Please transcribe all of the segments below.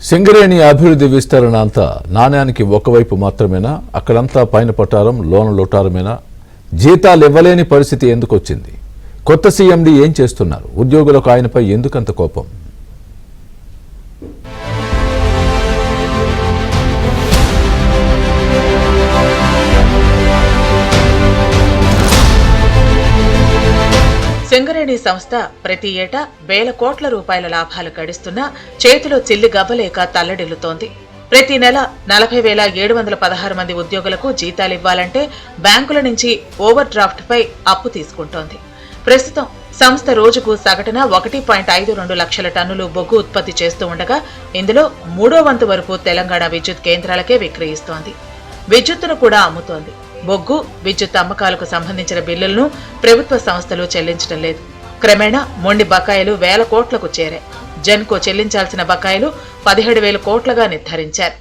సింగరేణి అభివృద్ధి విస్తరణ అంతా నాణ్యానికి ఒకవైపు మాత్రమేనా? అక్కడంతా పైన పట్టారం లోన లొటారమేనా? జీతాలు ఇవ్వలేని పరిస్థితి ఎందుకు వచ్చింది? కొత్త సీఎండీ ఏం చేస్తున్నారు? ఉద్యోగులకు ఆయనపై ఎందుకంత కోపం? సింగరేణి సంస్థ ప్రతి ఏటా వేల కోట్ల రూపాయల లాభాలు గడిస్తున్నా చేతిలో చిల్లి గవ్వలేక తల్లడిల్లుతోంది. ప్రతి నెల 40,716 మంది ఉద్యోగులకు జీతాలివ్వాలంటే బ్యాంకుల నుంచి ఓవర్ డ్రాఫ్ట్ పై అప్పు తీసుకుంటోంది. ప్రస్తుతం సంస్థ రోజుకు సగటున 1.52 లక్షల టన్నులు బొగ్గు ఉత్పత్తి చేస్తూ ఉండగా ఇందులో 3వ వంతు వరకు తెలంగాణ విద్యుత్ కేంద్రాలకే విక్రయిస్తోంది. విద్యుత్తును కూడా అమ్ముతోంది. బొగ్గు, విద్యుత్ అమ్మకాలకు సంబంధించిన బిల్లులను ప్రభుత్వ సంస్థలు చెల్లించడం లేదు. క్రమేణా మొండి బకాయిలు వేల కోట్లకు చేరాయి. జెన్కో చెల్లించాల్సిన బకాయిలు 17,000 కోట్లుగా నిర్ధారించారు.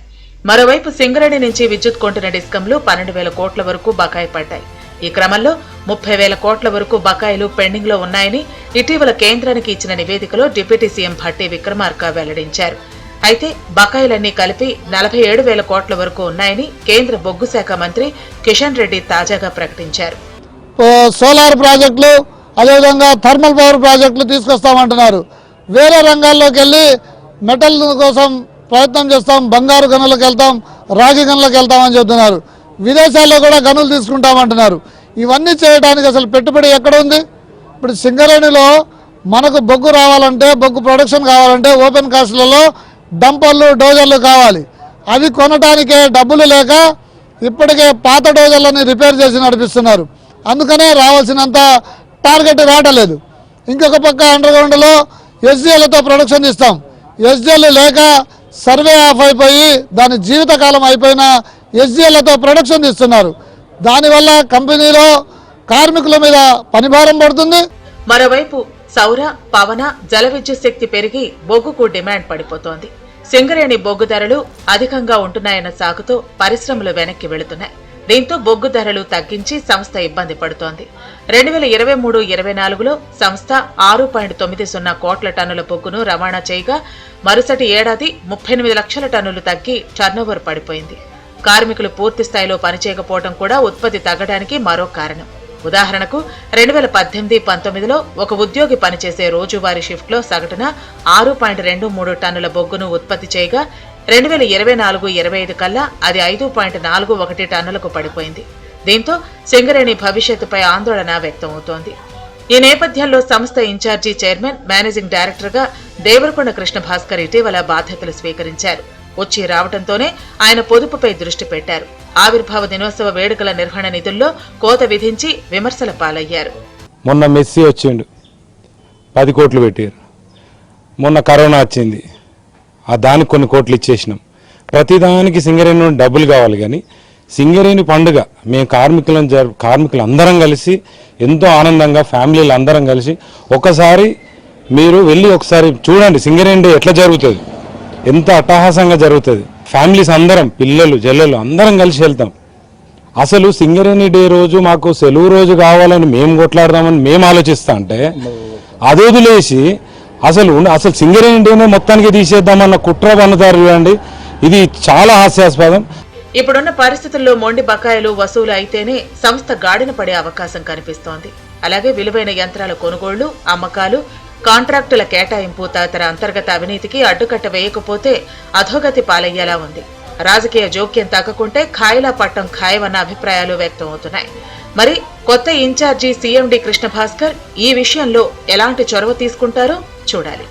మరోవైపు సింగరేణి నుంచి విద్యుత్ కొంటున్న డిస్కంలు 12,000 కోట్ల వరకు బకాయి పడ్డాయి. ఈ క్రమంలో 30,000 కోట్ల వరకు బకాయిలు పెండింగ్ లో ఉన్నాయని ఇటీవల కేంద్రానికి ఇచ్చిన నివేదికలో డిప్యూటీ సీఎం భట్టి విక్రమార్క వెల్లడించారు. అయితే బకాయిలన్నీ కలిపి 47,000 కోట్ల వరకు ఉన్నాయని కేంద్ర బొగ్గు శాఖ మంత్రి కిషన్ రెడ్డి తాజాగా ప్రకటించారు. సోలార్ ప్రాజెక్టులు, అదేవిధంగా థర్మల్ పవర్ ప్రాజెక్టులు తీసుకొస్తామంటున్నారు. వేరే రంగాల్లోకి వెళ్ళి మెటల్ కోసం ప్రయత్నం చేస్తాం, బంగారు గనులకు వెళ్తాం, రాగి గనులకు వెళ్తామని చెబుతున్నారు. విదేశాల్లో కూడా గనులు తీసుకుంటామంటున్నారు. ఇవన్నీ చేయడానికి అసలు పెట్టుబడి ఎక్కడ ఉంది? ఇప్పుడు సింగరేణిలో మనకు బొగ్గు రావాలంటే, బొగ్గు ప్రొడక్షన్ కావాలంటే ఓపెన్ కాస్ట్లలో డంపర్లు, డోజర్లు కావాలి. అవి కొనటానికే డబ్బులు లేక ఇప్పటికే పాత డోజర్లని రిపేర్ చేసి నడిపిస్తున్నారు. అందుకనే రావాల్సినంత టార్గెట్ రావట్లేదు. ఇంకొక పక్క అండర్గ్రౌండ్లో ఎస్జీఎలతో ప్రొడక్షన్ ఇస్తాం. ఎస్జీఎల్ లేక సర్వే ఆఫ్ అయిపోయి దాని జీవితకాలం అయిపోయిన ఎస్జీఎలతో ప్రొడక్షన్ ఇస్తున్నారు. దానివల్ల కంపెనీలో కార్మికుల మీద పనిభారం పడుతుంది. మరోవైపు సౌర, పవన, జల విద్యుత్ శక్తి పెరిగి బొగ్గుకు డిమాండ్ పడిపోతోంది. సింగరేణి బొగ్గు ధరలు అధికంగా ఉంటున్నాయన్న సాకుతో పరిశ్రమలు వెనక్కి వెళుతున్నాయి. దీంతో బొగ్గు ధరలు తగ్గించి సంస్థ ఇబ్బంది పడుతోంది. 2023-24లో సంస్థ 6.90 కోట్ల టన్నుల బొగ్గును రవాణా చేయగా మరుసటి ఏడాది 38 లక్షల టన్నులు తగ్గి టర్నోవర్ పడిపోయింది. కార్మికులు పూర్తి స్థాయిలో పనిచేయకపోవడం కూడా ఉత్పత్తి తగ్గడానికి మరో కారణం. ఉదాహరణకు 2018-19లో ఒక ఉద్యోగి పనిచేసే రోజువారీ షిఫ్ట్లో సగటున 6.23 టన్నుల బొగ్గును ఉత్పత్తి చేయగా 2024-25 కల్లా అది 5.41 టన్నులకు పడిపోయింది. దీంతో సింగరేణి భవిష్యత్తుపై ఆందోళన వ్యక్తమవుతోంది. ఈ నేపథ్యంలో సంస్థ ఇన్ఛార్జి చైర్మన్, మేనేజింగ్ డైరెక్టర్గా దేవరకొండ కృష్ణ భాస్కర్ ఇటీవల బాధ్యతలు స్వీకరించారు. వచ్చి రావడంతోనే ఆయన పొదుపుపై దృష్టి పెట్టారు. ఆవిర్భావ దినోత్సవ వేడుకల నిర్వహణ నిధుల్లో కోత విధించి విమర్శల పాలయ్యారు. మొన్న మెస్సీ వచ్చిండు, 10 కోట్లు పెట్టారు. మొన్న కరోనా వచ్చింది, ఆ దానికి కొన్ని కోట్లు ఇచ్చేసినాం. ప్రతిదానికి సింగరేణి నుండి డబ్బులు కావాలి. కానీ సింగరేణి పండుగ మేము కార్మికులు అందరం కలిసి ఎంతో ఆనందంగా ఫ్యామిలీలు అందరం కలిసి ఒకసారి మీరు వెళ్ళి ఒకసారి చూడండి సింగరేణి ఎట్లా జరుగుతుంది, ఎంత అట్టహాసంగా జరుగుతుంది. ఫ్యామిలీస్ అందరం, పిల్లలు, జల్లెలు అందరం కలిసి వెళ్తాం. అసలు సింగరేణి డే రోజు మాకు సెలవు రోజు కావాలని మేము కొట్లాడదామని మేము ఆలోచిస్తా అంటే అది వదిలేసి అసలు సింగరేణి డేనే మొత్తానికి తీసేద్దామన్న కుట్ర పన్నుతారు. చూడండి, ఇది చాలా హాస్యాస్పదం. ఇప్పుడున్న పరిస్థితుల్లో మొండి బకాయిలు వసూలు అయితేనే సంస్థ గాడిన పడే అవకాశం కనిపిస్తోంది. అలాగే విలువైన యంత్రాల కొనుగోళ్లు, అమ్మకాలు, కాంట్రాక్టుల కేటాయింపు తదితర అంతర్గత అవినీతికి అడ్డుకట్ట వేయకపోతే అధోగతి పాలయ్యేలా ఉంది. రాజకీయ జోక్యం తగ్గకుంటే ఖాయిలా పట్టం ఖాయమన్న అభిప్రాయాలు వ్యక్తమవుతున్నాయి. మరి కొత్త ఇన్ఛార్జి సీఎండీ కృష్ణ భాస్కర్ ఈ విషయంలో ఎలాంటి చొరవ తీసుకుంటారో చూడాలి.